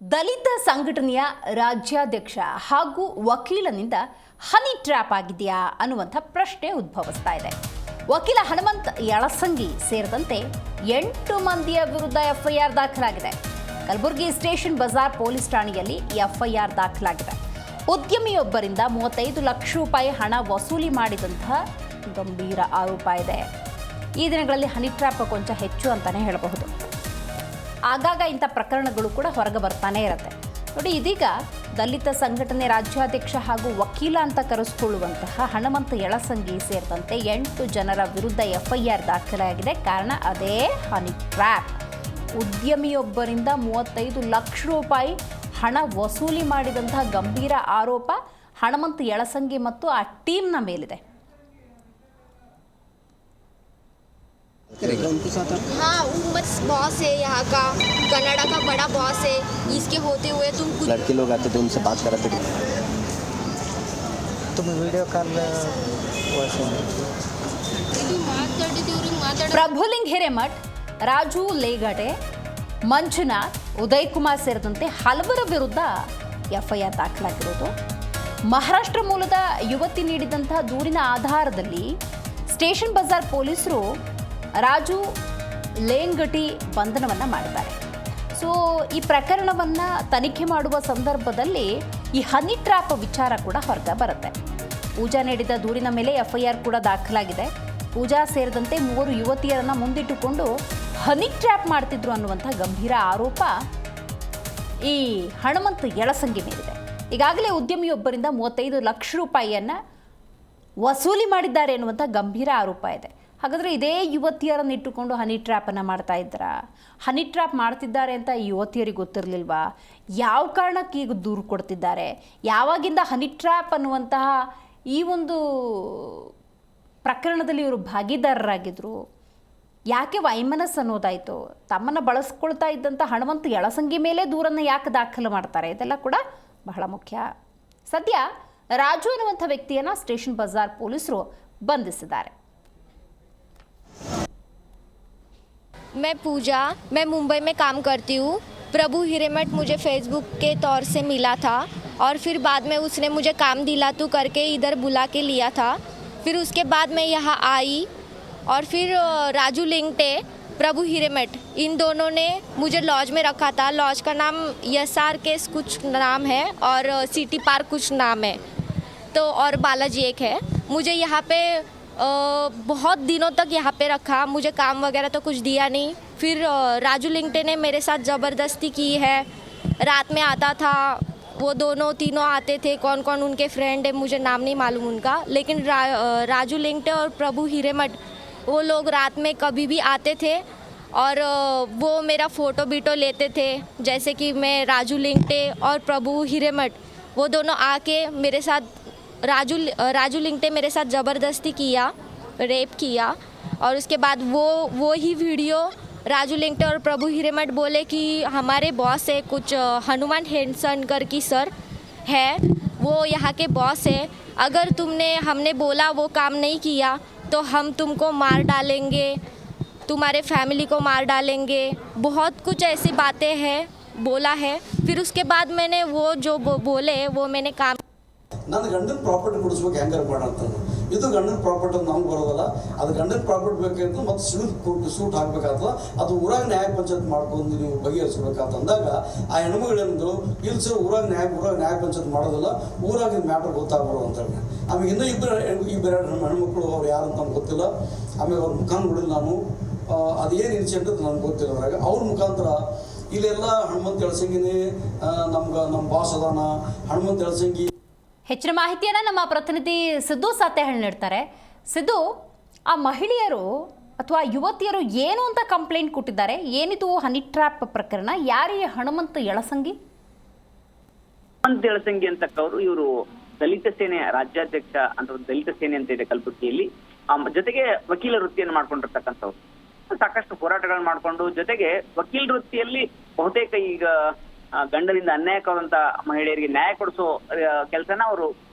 ದಲಿತ ಸಂಘಟನೆಯ ರಾಜ್ಯಾಧ್ಯಕ್ಷ ಹಾಗೂ ವಕೀಲನಿಂದ ಹನಿ ಟ್ರ್ಯಾಪ್ ಆಗಿದೆಯಾ ಅನ್ನುವಂಥ ಪ್ರಶ್ನೆ ಉದ್ಭವಿಸ್ತಾ ಇದೆ. ವಕೀಲ ಹನುಮಂತ್ ಯಳಸಂಗಿ ಸೇರಿದಂತೆ 8 ಮಂದಿಯ ವಿರುದ್ಧ ಎಫ್ಐಆರ್ ದಾಖಲಾಗಿದೆ. ಕಲಬುರಗಿ ಸ್ಟೇಷನ್ ಬಜಾರ್ ಪೊಲೀಸ್ ಠಾಣೆಯಲ್ಲಿ ಎಫ್ಐಆರ್ ದಾಖಲಾಗಿದೆ. ಉದ್ಯಮಿಯೊಬ್ಬರಿಂದ 35 ಲಕ್ಷ ರೂಪಾಯಿ ಹಣ ವಸೂಲಿ ಮಾಡಿದಂತಹ ಗಂಭೀರ ಆರೋಪ ಇದೆ. ಈ ದಿನಗಳಲ್ಲಿ ಹನಿ ಟ್ರ್ಯಾಪ್ ಕೊಂಚ ಹೆಚ್ಚು ಅಂತಾನೆ ಹೇಳಬಹುದು. ಆಗಾಗ ಇಂಥ ಪ್ರಕರಣಗಳು ಕೂಡ ಹೊರಗೆ ಬರ್ತಾನೆ ಇರುತ್ತೆ. ನೋಡಿ, ಇದೀಗ ದಲಿತ ಸಂಘಟನೆ ರಾಜ್ಯಾಧ್ಯಕ್ಷ ಹಾಗೂ ವಕೀಲ ಅಂತ ಕರೆಸಿಕೊಳ್ಳುವಂತಹ ಹನುಮಂತ ಯಳಸಂಗಿ ಸೇರಿದಂತೆ 8 ಜನರ ವಿರುದ್ಧ ಎಫ್ಐಆರ್ ದಾಖಲಾಗಿದೆ. ಕಾರಣ ಅದೇ ಹನಿ ಟ್ರ್ಯಾಪ್. ಉದ್ಯಮಿಯೊಬ್ಬರಿಂದ 35 ಲಕ್ಷ ರೂಪಾಯಿ ಹಣ ವಸೂಲಿ ಮಾಡಿದಂತಹ ಗಂಭೀರ ಆರೋಪ ಹನುಮಂತ ಯಳಸಂಗಿ ಮತ್ತು ಆ ಟೀಮ್ನ ಮೇಲಿದೆ. हाँ, बस बॉस है यहाँ का, कनाडा का बड़ा बॉस है. इसके होते हुए तुम कुछ लड़के लोग आते थे, उनसे बात कर रहे थे. तुम वीडियो कॉल ಪ್ರಭುಲಿಂಗ್ ಹಿರೇಮಠ್, ರಾಜು ಲೇಗಡೆ, ಮಂಜುನಾಥ್, ಉದಯ್ ಕುಮಾರ್ ಸೇರಿದಂತೆ ಹಲವರ ವಿರುದ್ಧ ಎಫ್ಐಆರ್ ದಾಖಲಾಗಿರೋದು. ಮಹಾರಾಷ್ಟ್ರ ಮೂಲದ ಯುವತಿ ನೀಡಿದಂತಹ ದೂರಿನ ಆಧಾರದಲ್ಲಿ ಸ್ಟೇಷನ್ ಬಜಾರ್ ಪೊಲೀಸರು ರಾಜು ಲೇಂಗಟಿ ಬಂಧನವನ್ನು ಮಾಡಿದ್ದಾರೆ. ಸೊ ಈ ಪ್ರಕರಣವನ್ನು ತನಿಖೆ ಮಾಡುವ ಸಂದರ್ಭದಲ್ಲಿ ಈ ಹನಿ ಟ್ರ್ಯಾಪ್ ವಿಚಾರ ಕೂಡ ಹೊರಗೆ ಬರುತ್ತೆ. ಪೂಜಾ ನೀಡಿದ ದೂರಿನ ಮೇಲೆ ಎಫ್ಐಆರ್ ಕೂಡ ದಾಖಲಾಗಿದೆ. ಪೂಜಾ ಸೇರಿದಂತೆ 3 ಯುವತಿಯರನ್ನು ಮುಂದಿಟ್ಟುಕೊಂಡು ಹನಿ ಟ್ರ್ಯಾಪ್ ಮಾಡ್ತಿದ್ರು ಅನ್ನುವಂಥ ಗಂಭೀರ ಆರೋಪ ಈ ಹನುಮಂತ ಯಳಸಂಗಿ ಮೇಲಿದೆ. ಈಗಾಗಲೇ ಉದ್ಯಮಿಯೊಬ್ಬರಿಂದ 35 ಲಕ್ಷ ರೂಪಾಯಿಯನ್ನು ವಸೂಲಿ ಮಾಡಿದ್ದಾರೆ ಎನ್ನುವಂಥ ಗಂಭೀರ ಆರೋಪ ಇದೆ. ಹಾಗಾದರೆ ಇದೇ ಯುವತಿಯರನ್ನು ಇಟ್ಟುಕೊಂಡು ಹನಿ ಟ್ರ್ಯಾಪನ್ನು ಮಾಡ್ತಾ ಇದ್ದಾರಾ? ಹನಿ ಟ್ರ್ಯಾಪ್ ಮಾಡ್ತಿದ್ದಾರೆ ಅಂತ ಈ ಯುವತಿಯರಿಗೆ ಗೊತ್ತಿರಲಿಲ್ವಾ? ಯಾವ ಕಾರಣಕ್ಕೆ ಈಗ ದೂರು ಕೊಡ್ತಿದ್ದಾರೆ? ಯಾವಾಗಿಂದ ಹನಿ ಟ್ರ್ಯಾಪ್ ಅನ್ನುವಂತಹ ಈ ಒಂದು ಪ್ರಕರಣದಲ್ಲಿ ಇವರು ಭಾಗಿದಾರರಾಗಿದ್ದರು? ಯಾಕೆ ವೈಮನಸ್ ಅನ್ನೋದಾಯಿತು? ತಮ್ಮನ್ನು ಬಳಸ್ಕೊಳ್ತಾ ಇದ್ದಂಥ ಹನುಮಂತ ಯಳಸಂಗಿ ಮೇಲೆ ದೂರನ್ನು ಯಾಕೆ ದಾಖಲು ಮಾಡ್ತಾರೆ? ಇದೆಲ್ಲ ಕೂಡ ಬಹಳ ಮುಖ್ಯ. ಸದ್ಯ ರಾಜು ಅನ್ನುವಂಥ ವ್ಯಕ್ತಿಯನ್ನು ಸ್ಟೇಷನ್ ಬಜಾರ್ ಪೊಲೀಸರು ಬಂಧಿಸಿದ್ದಾರೆ. मैं पूजा, मैं मुंबई में काम करती हूँ. प्रभु हिरेमठ मुझे फेसबुक के तौर से मिला था और फिर बाद में उसने मुझे काम दिला तू करके इधर बुला के लिया था. फिर उसके बाद मैं यहाँ आई और फिर राजू लिंगटे, प्रभु हिरेमठ, इन दोनों ने मुझे लॉज में रखा था. लॉज का नाम SR केस कुछ नाम है और सिटी पार्क कुछ नाम है, तो और बालाजी एक है. मुझे यहाँ पे बहुत दिनों तक यहाँ पे रखा. मुझे काम वगैरह तो कुछ दिया नहीं. फिर राजू लिंगटे ने मेरे साथ ज़बरदस्ती की है. रात में आता था, वो दोनों तीनों आते थे. कौन कौन उनके फ्रेंड है मुझे नाम नहीं मालूम उनका, लेकिन राजू लिंगटे और प्रभु हिरेमठ वो लोग रात में कभी भी आते थे और वो मेरा फ़ोटो बीटो लेते थे. जैसे कि मैं राजू लिंगटे और प्रभु हिरेमठ वो दोनों आके मेरे साथ राजू लिंगटे मेरे साथ ज़बरदस्ती किया, रेप किया. और उसके बाद वो ही वीडियो राजू लिंगटे और प्रभु हिरेमठ बोले कि हमारे बॉस है कुछ हनुमान हेंसनकर की सर है, वो यहाँ के बॉस है. अगर हमने बोला वो काम नहीं किया तो हम तुमको मार डालेंगे, तुम्हारे फैमिली को मार डालेंगे. बहुत कुछ ऐसी बातें हैं बोला है. फिर उसके बाद मैंने वो जो बोले वो मैंने काम. ನನ್ನ ಗಂಡನ ಪ್ರಾಪರ್ಟಿ ಕೊಡಿಸ್ಬೇಕು ಹೆಂಗಾರು ಬೇಡ ಅಂತ. ಇದು ಗಂಡನ ಪ್ರಾಪರ್ಟಿ ಅಂತ ನಮ್ಗೆ ಬರೋದಲ್ಲ. ಅದು ಗಂಡನ ಪ್ರಾಪರ್ಟಿ ಬೇಕಾಗಿತ್ತು ಮತ್ತು ಸೂಟ್ ಹಾಕಬೇಕಾಗ್ತದೆ. ಅದು ಊರಾಗ ನ್ಯಾಯ ಪಂಚಾಯತ್ ಮಾಡ್ಕೊಂಡು ನೀವು ಬಗೆಹರಿಸ್ಬೇಕಾಗ್ತದೆ ಅಂದಾಗ ಆ ಹೆಣ್ಮಗಳೇನಿದ್ರು ಇಲ್ಲಿ ಸರ್ ಊರಾಗ ನ್ಯಾಯ ಪಂಚಾಯತ್ ಮಾಡೋದಿಲ್ಲ, ಊರಾಗ ಮ್ಯಾಟ್ರ್ ಗೊತ್ತಾಗ್ಬಾರ್ದು ಅಂತೇಳಿ. ಆಮೇಲೆ ಇನ್ನೂ ಇಬ್ಬರು ಹೆಣ್ಮಕ್ಳು ಅವ್ರು ಯಾರು ಅಂತ ನಮ್ಗೆ ಗೊತ್ತಿಲ್ಲ. ಆಮೇಲೆ ಅವ್ರ ಮುಖಾನ್ ನೋಡಿಲ್ಲ ನಾನು. ಅದೇನು ಇನ್ಸಿಡೆಂಟ್ ನನಗೆ ಗೊತ್ತಿಲ್ಲ. ಅದ್ರಾಗ ಅವ್ರ ಮುಖಾಂತರ ಇಲ್ಲೆಲ್ಲ ಹನುಮಂತ ಯಳಸಂಗಿನೇ ನಮ್ಮ ಬಾಸ್ ಅದಾನ. ಹನುಮಂತ ಯಳಸಂಗಿ ಹೆಚ್ಚಿನ ಮಾಹಿತಿಯನ್ನು ನಮ್ಮ ಪ್ರತಿನಿಧಿ ಸಿದ್ದು ಸಾತೆಹಳ್ಳಿ ನೀಡ್ತಾರೆ. ಸಿದ್ದು, ಆ ಮಹಿಳೆಯರು ಅಥವಾ ಯುವತಿಯರು ಏನು ಅಂತ ಕಂಪ್ಲೇಂಟ್ ಕೊಟ್ಟಿದ್ದಾರೆ? ಏನಿದು ಹನಿ ಟ್ರ್ಯಾಪ್ ಪ್ರಕರಣ? ಯಾರೇ ಹನುಮಂತ ಯಳಸಂಗಿ? ಹನುಮಂತ ಯಳಸಂಗಿ ಅಂತಕ್ಕವರು ಇವರು ದಲಿತ ಸೇನೆ ರಾಜ್ಯಾಧ್ಯಕ್ಷ ಅಂತ ಒಂದು ದಲಿತ ಸೇನೆ ಅಂತ ಇದೆ ಕಲಬುರಗಿಯಲ್ಲಿ. ಜೊತೆಗೆ ವಕೀಲ ವೃತ್ತಿಯನ್ನು ಮಾಡ್ಕೊಂಡಿರ್ತಕ್ಕಂಥವ್ರು. ಸಾಕಷ್ಟು ಹೋರಾಟಗಳನ್ನ ಮಾಡಿಕೊಂಡು ಜೊತೆಗೆ ವಕೀಲ ವೃತ್ತಿಯಲ್ಲಿ ಬಹುತೇಕ ಈಗ ಗಂಡನಿಂದ ಅನ್ಯಾಯವಾದಂತ ಮಹಿಳೆಯರಿಗೆ ನ್ಯಾಯ ಕೊಡಿಸೋ ಕೆಲಸನ ಅವರು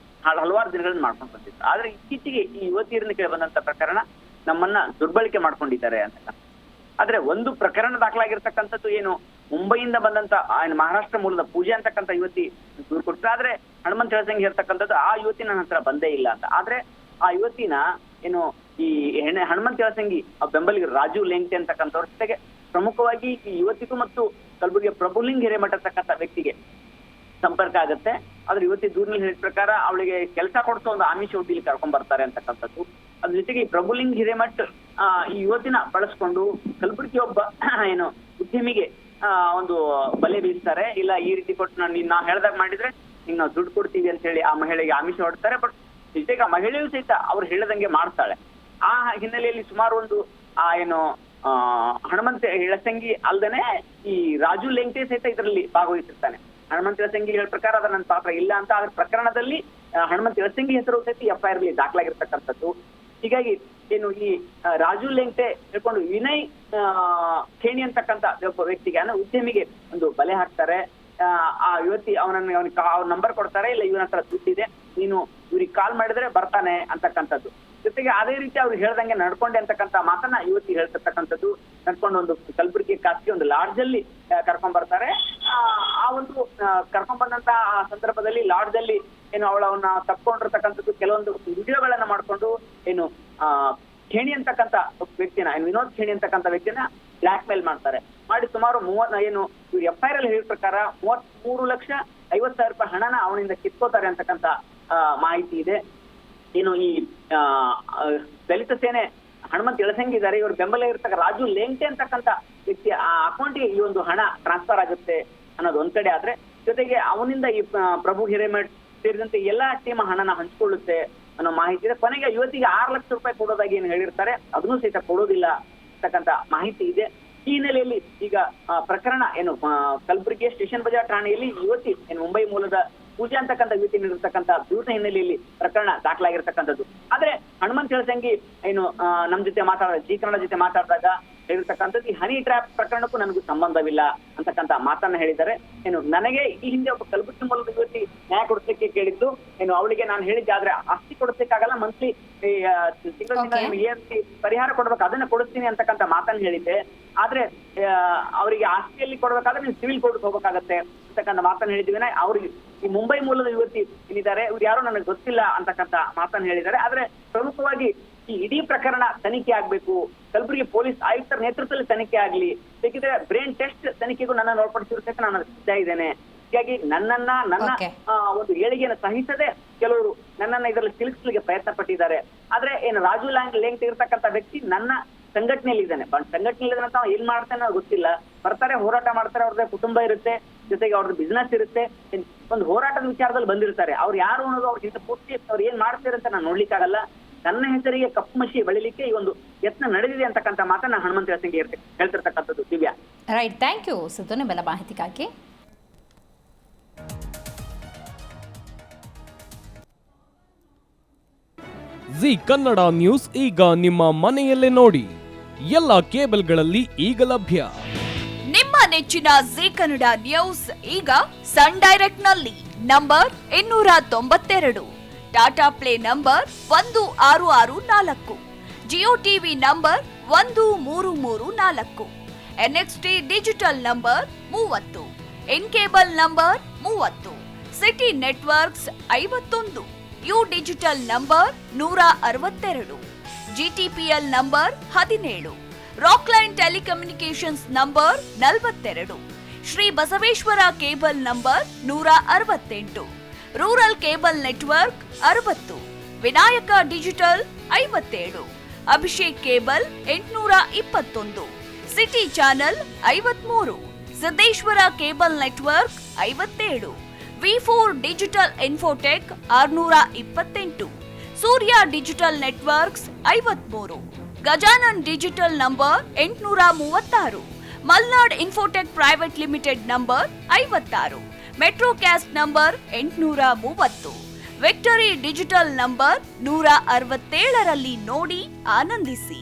ಹಲವಾರು ದಿನಗಳಿಂದ ಮಾಡ್ಕೊಂಡು ಬಂದಿದ್ರು. ಆದ್ರೆ ಇತ್ತೀಚೆಗೆ ಈ ಯುವತಿಯರಿಂದ ಕೇಳಿ ಬಂದಂತ ಪ್ರಕರಣ ನಮ್ಮನ್ನ ದುರ್ಬಳಕೆ ಮಾಡ್ಕೊಂಡಿದ್ದಾರೆ ಅಂತ. ಆದ್ರೆ ಒಂದು ಪ್ರಕರಣ ದಾಖಲಾಗಿರ್ತಕ್ಕಂಥದ್ದು ಏನು ಮುಂಬೈಯಿಂದ ಬಂದಂತ ಮಹಾರಾಷ್ಟ್ರ ಮೂಲದ ಪೂಜೆ ಅಂತಕ್ಕಂಥ ಯುವತಿ ದೂರು ಕೊಟ್ಟರೆ, ಆದ್ರೆ ಹನುಮಂತ ಎಳಸಂಗಿ ಹೇಳ್ತಕ್ಕಂಥದ್ದು ಆ ಯುವತಿ ನನ್ನ ಹತ್ರ ಬಂದೇ ಇಲ್ಲ ಅಂತ. ಆದ್ರೆ ಆ ಯುವತಿನ ಏನು ಈ ಹನುಮಂತ ಎಳಸಂಗಿ ಬೆಂಬಲಿಗರು ರಾಜು ಲೆಂಗ್ಟೆ ಅಂತಕ್ಕಂಥವ್ರ ಜೊತೆಗೆ ಪ್ರಮುಖವಾಗಿ ಈ ಯುವತಿಗೂ ಮತ್ತು ಕಲಬುರಗಿಯ ಪ್ರಭುಲಿಂಗ್ ಹಿರೇಮಠ ಅಂತಕ್ಕಂಥ ವ್ಯಕ್ತಿಗೆ ಸಂಪರ್ಕ ಆಗುತ್ತೆ. ಆದ್ರೆ ಯುವತಿ ದೂರಿನಲ್ಲಿ ಹೇಳಿದ ಪ್ರಕಾರ ಅವಳಿಗೆ ಕೆಲಸ ಕೊಡಿಸೋ ಒಂದು ಆಮಿಷ ಒಡ್ಡಿಲಿ ಕರ್ಕೊಂಡ್ ಬರ್ತಾರೆ ಅಂತಕ್ಕಂಥದ್ದು. ಅದ್ರ ಜೊತೆಗೆ ಈ ಪ್ರಭುಲಿಂಗ್ ಹಿರೇಮಠ್ ಈ ಯುವತಿನ ಬಳಸ್ಕೊಂಡು ಕಲಬುರಗಿ ಒಬ್ಬ ಏನು ಉದ್ಯಮಿಗೆ ಒಂದು ಬಲೆ ಬೀಸ್ತಾರೆ. ಇಲ್ಲ ಈ ರೀತಿ ಕೊಟ್ಟು ನಾವು ಹೇಳ್ದಾಗ ಮಾಡಿದ್ರೆ ನಿಂಗೆ ನಾವು ದುಡ್ಡು ಕೊಡ್ತೀವಿ ಅಂತ ಹೇಳಿ ಆ ಮಹಿಳೆಗೆ ಆಮಿಷ ಹೊಡ್ತಾರೆ. ಬಟ್ ಜೊತೆಗೆ ಆ ಮಹಿಳೆಯೂ ಸಹಿತ ಅವ್ರು ಹೇಳದಂಗೆ ಮಾಡ್ತಾಳೆ. ಆ ಹಿನ್ನೆಲೆಯಲ್ಲಿ ಸುಮಾರು ಒಂದು ಏನು ಹನುಮಂತ ಎಳಸಂಗಿ ಅಲ್ದೇನೆ ಈ ರಾಜು ಲೆಂಗ್ಟೆ ಸಹಿತ ಇದರಲ್ಲಿ ಭಾಗವಹಿಸಿರ್ತಾನೆ. ಹನುಮಂತ ಎಳಸಂಗಿ ಹೇಳ ಪ್ರಕಾರ ಅದ್ರ ನನ್ನ ಪಾತ್ರ ಇಲ್ಲ ಅಂತ. ಅದ್ರ ಪ್ರಕರಣದಲ್ಲಿ ಹನುಮಂತ ಎಳಸಂಗಿ ಹೆಸರು ಸಹಿತ FIR ಅಲ್ಲಿ ದಾಖಲಾಗಿರ್ತಕ್ಕಂಥದ್ದು. ಹೀಗಾಗಿ ಏನು ಈ ರಾಜು ಲೆಂಗ್ಟೆ ಹೇಳ್ಕೊಂಡು ವಿನಯ್ ಖೇಣಿ ಅಂತಕ್ಕಂಥ ಒಬ್ಬ ವ್ಯಕ್ತಿಗೆ ಉದ್ಯಮಿಗೆ ಒಂದು ಬಲೆ ಹಾಕ್ತಾರೆ. ಆ ಯುವತಿ ಅವನಿಗೆ ನಂಬರ್ ಕೊಡ್ತಾರೆ, ಇಲ್ಲ ಇವನ ಹತ್ರ ದುಡ್ಡಿದೆ, ನೀನು ಇವ್ರಿಗೆ ಕಾಲ್ ಮಾಡಿದ್ರೆ ಬರ್ತಾನೆ ಅಂತಕ್ಕಂಥದ್ದು. ಜೊತೆಗೆ ಅದೇ ರೀತಿ ಅವ್ರು ಹೇಳ್ದಂಗೆ ನಡ್ಕೊಂಡೆ ಅಂತಕ್ಕಂಥ ಮಾತನ್ನ ಯುವತಿ ಹೇಳ್ತಿರ್ತಕ್ಕಂಥದ್ದು. ನಡ್ಕೊಂಡು ಒಂದು ಕಲಬುರಗಿ ಖಾಸಗಿ ಒಂದು ಲಾಡ್ಜ್ ಅಲ್ಲಿ ಕರ್ಕೊಂಡ್ ಬರ್ತಾರೆ. ಆ ಒಂದು ಕರ್ಕೊಂಡ್ ಬಂದಂತ ಆ ಸಂದರ್ಭದಲ್ಲಿ ಲಾಡ್ಜ್ ಅಲ್ಲಿ ಏನು ಅವಳವನ್ನ ತಪ್ಕೊಂಡಿರ್ತಕ್ಕಂಥದ್ದು ಕೆಲವೊಂದು ವಿಡಿಯೋಗಳನ್ನ ಮಾಡ್ಕೊಂಡು ಏನು ಖೇಣಿ ಅಂತಕ್ಕಂಥ ವ್ಯಕ್ತಿನ ವಿನೋದ್ ಖೇಣಿ ಅಂತಕ್ಕಂಥ ವ್ಯಕ್ತಿನ ಬ್ಲಾಕ್ ಮೇಲ್ ಮಾಡ್ತಾರೆ. ಮಾಡಿ ಸುಮಾರು ಏನು ಇವ್ರು FIR ಅಲ್ಲಿ ಹೇಳಿದ ಪ್ರಕಾರ 33,50,000 ಹಣನ ಅವನಿಂದ ಕಿತ್ಕೋತಾರೆ ಅಂತಕ್ಕಂಥ ಮಾಹಿತಿ ಇದೆ. ಏನು ಈ ದಲಿತ ಸೇನೆ ಹನುಮಂತ ಎಳಸಂಗಿ ಇದ್ದಾರೆ, ಇವ್ರ ಬೆಂಬಲ ಇರ್ತಕ್ಕ ರಾಜು ಲೆಂಗ್ಟೆ ಅಂತಕ್ಕಂಥ ವ್ಯಕ್ತಿ ಆ ಅಕೌಂಟ್ಗೆ ಈ ಒಂದು ಹಣ ಟ್ರಾನ್ಸ್ಫರ್ ಆಗುತ್ತೆ ಅನ್ನೋದು ಒಂದ್ ಕಡೆ ಆದ್ರೆ, ಜೊತೆಗೆ ಅವನಿಂದ ಈ ಪ್ರಭು ಹಿರೇಮಠ್ ಸೇರಿದಂತೆ ಎಲ್ಲಾ ಟೀಮ್ ಹಣನ ಹಂಚ್ಕೊಳ್ಳುತ್ತೆ ಅನ್ನೋ ಮಾಹಿತಿ ಇದೆ. ಕೊನೆಗೆ ಯುವತಿಗೆ 6 ಲಕ್ಷ ರೂಪಾಯಿ ಕೊಡೋದಾಗಿ ಏನು ಹೇಳಿರ್ತಾರೆ, ಅದನ್ನು ಸಹಿತ ಕೊಡೋದಿಲ್ಲ ಅಂತಕ್ಕಂಥ ಮಾಹಿತಿ ಇದೆ. ಈ ಹಿನ್ನೆಲೆಯಲ್ಲಿ ಈಗ ಪ್ರಕರಣ ಏನು ಕಲಬುರಗಿಯ ಸ್ಟೇಷನ್ ಬಜಾರ್ ಠಾಣೆಯಲ್ಲಿ ಯುವತಿ ಏನು ಮುಂಬೈ ಮೂಲದ ಪೂಜಾ ಅಂತಕ್ಕಂಥ ಯುವತಿ ನೀಡಿರ್ತಕ್ಕಂಥ ದೂರಿನ ಹಿನ್ನೆಲೆಯಲ್ಲಿ ಪ್ರಕರಣ ದಾಖಲಾಗಿರ್ತಕ್ಕಂಥದ್ದು. ಆದ್ರೆ ಹನುಮಂತ ಎಳಸಂಗಿ ಏನು ನಮ್ ಜೊತೆ ಕನ್ನಡ ಜೊತೆ ಮಾತಾಡಿದಾಗ ಹೇಳಿರ್ತಕ್ಕಂಥದ್ದು ಈ ಹನಿ ಟ್ರ್ಯಾಪ್ ಪ್ರಕರಣಕ್ಕೂ ನನಗೂ ಸಂಬಂಧವಿಲ್ಲ ಅಂತಕ್ಕಂಥ ಮಾತನ್ನ ಹೇಳಿದ್ದಾರೆ. ಏನು ನನಗೆ ಈ ಹಿಂದೆ ಒಬ್ಬ ಕಲಬುರಗಿ ಮೂಲದ ಯುವತಿ ನ್ಯಾಯ ಕೊಡಿಸ್ಲಿಕ್ಕೆ ಕೇಳಿದ್ದು, ಏನು ಅವಳಿಗೆ ನಾನು ಹೇಳಿದ್ದೆ, ಆದ್ರೆ ಆಸ್ತಿ ಕೊಡಿಸ್ಲಿಕ್ಕಾಗಲ್ಲ, ಮಂತ್ಲಿ ತಿಂಗಳ ಏನ್ ಪರಿಹಾರ ಕೊಡ್ಬೇಕು ಅದನ್ನ ಕೊಡಿಸ್ತೀನಿ ಅಂತಕ್ಕಂಥ ಮಾತನ್ನ ಹೇಳಿದ್ದೆ. ಆದ್ರೆ ಅವರಿಗೆ ಆಸ್ತಿಯಲ್ಲಿ ಕೊಡ್ಬೇಕಾದ್ರೆ ನೀವು ಸಿವಿಲ್ ಕೋರ್ಟ್ ಹೋಗ್ಬೇಕಾಗತ್ತೆ ಅಂತಕ್ಕಂಥ ಮಾತನ್ನ ಹೇಳಿದ್ವಿ. ಅವ್ರಿಗೆ ಈ ಮುಂಬೈ ಮೂಲದ ಯುವತಿ ಏನಿದ್ದಾರೆ ಇವ್ರು ಯಾರೋ ನನಗೆ ಗೊತ್ತಿಲ್ಲ ಅಂತಕ್ಕಂಥ ಮಾತನ್ನ ಹೇಳಿದ್ದಾರೆ. ಆದ್ರೆ ಪ್ರಮುಖವಾಗಿ ಈ ಇಡೀ ಪ್ರಕರಣ ತನಿಖೆ ಆಗ್ಬೇಕು, ಕಲಬುರಗಿ ಪೊಲೀಸ್ ಆಯುಕ್ತರ ನೇತೃತ್ವದಲ್ಲಿ ತನಿಖೆ ಆಗ್ಲಿ, ಬೇಕಿದ್ರೆ ಬ್ರೇನ್ ಟೆಸ್ಟ್ ತನಿಖೆಗೂ ನನ್ನ ಒಳಪಡಿಸಿರೋದಕ್ಕೆ ನಾನು ಸಿದ್ಧ ಇದ್ದೇನೆ. ಹೀಗಾಗಿ ನನ್ನ ಒಂದು ಏಳಿಗೆಯನ್ನು ಸಹಿಸದೆ ಕೆಲವರು ನನ್ನನ್ನ ಇದರಲ್ಲಿ ಸಿಲುಕಿಸಲಿಕ್ಕೆ ಪ್ರಯತ್ನ ಪಟ್ಟಿದ್ದಾರೆ. ಆದ್ರೆ ಏನು ರಾಜು ಲೆಂಗ್ಟೆ ಇರ್ತಕ್ಕಂಥ ವ್ಯಕ್ತಿ ನನ್ನ ಸಂಘಟನೆಯಲ್ಲಿ ಇದ್ದಾನೆ. ಸಂಘಟನೆಯಲ್ಲಿ ಅಂತ ಏನ್ ಮಾಡ್ತಾನೆ ಗೊತ್ತಿಲ್ಲ. ಬರ್ತಾರೆ, ಹೋರಾಟ ಮಾಡ್ತಾರೆ, ಅವ್ರದ್ದು ಕುಟುಂಬ ಇರುತ್ತೆ, ಜೊತೆಗೆ ಅವ್ರದ್ದು ಬಿಸ್ನೆಸ್ ಇರುತ್ತೆ, ಒಂದು ಹೋರಾಟದ ವಿಚಾರದಲ್ಲಿ ಬಂದಿರ್ತಾರೆ. ಅವ್ರು ಯಾರು ಅನ್ನೋದು ಅವ್ರಿಗೆ ಪೂರ್ತಿ ಅವ್ರು ಏನ್ ಮಾಡ್ತಾರೆ ಅಂತ ನಾನು ನೋಡ್ಲಿಕ್ಕಾಗಲ್ಲ. ನನ್ನ ಹೆಸರಿಗೆ ಕಪ್ಪು ಮಷಿ ಬೆಳಿಲಿಕ್ಕೆ ಈ ಒಂದು ಯತ್ನ ನಡೆದಿದೆ ಅಂತಕ್ಕಂಥ ಮಾತನ್ನ ಹನುಮಂತ ಎಳಸಂಗಿ ಹೇಳ್ತಿರ್ತಕ್ಕಂಥದ್ದು. Divya, right, thank you Siddu ನಿಮ್ಮೆಲ್ಲ ಮಾಹಿತಿಗಾಗಿ. ಜಿ ಕನ್ನಡ ನ್ಯೂಸ್ ಈಗ ನಿಮ್ಮ ಮನೆಯಲ್ಲೇ ನೋಡಿ, ಎಲ್ಲ ಕೇಬಲ್ಗಳಲ್ಲಿ ಈಗ ಲಭ್ಯ. ನಿಮ್ಮ ನೆಚ್ಚಿನ ಜಿ ಕನ್ನಡ ನ್ಯೂಸ್ ಈಗ ಸನ್ ಡೈರೆಕ್ಟ್ ನಲ್ಲಿ number 292, Tata play number 1664, Jio TV number 1334, NXT digital number 30, in cable number 30, city networks 51, U digital number 162, GTPL number 17, Rockline telecommunications number 42, Shri Basaveshwara cable number 168, rural cable network 60, Vinayaka digital 57, Abhishek cable 821, city channel 53, Siddeshwara cable network 57, V4 digital Infotech 628, Surya digital networks 53, Gajanan digital number 836, Malnad Infotech private limited number 56, Metro Cast number 830, Victory digital number 167ರಲ್ಲಿ ನೋಡಿ ಆನಂದಿಸಿ.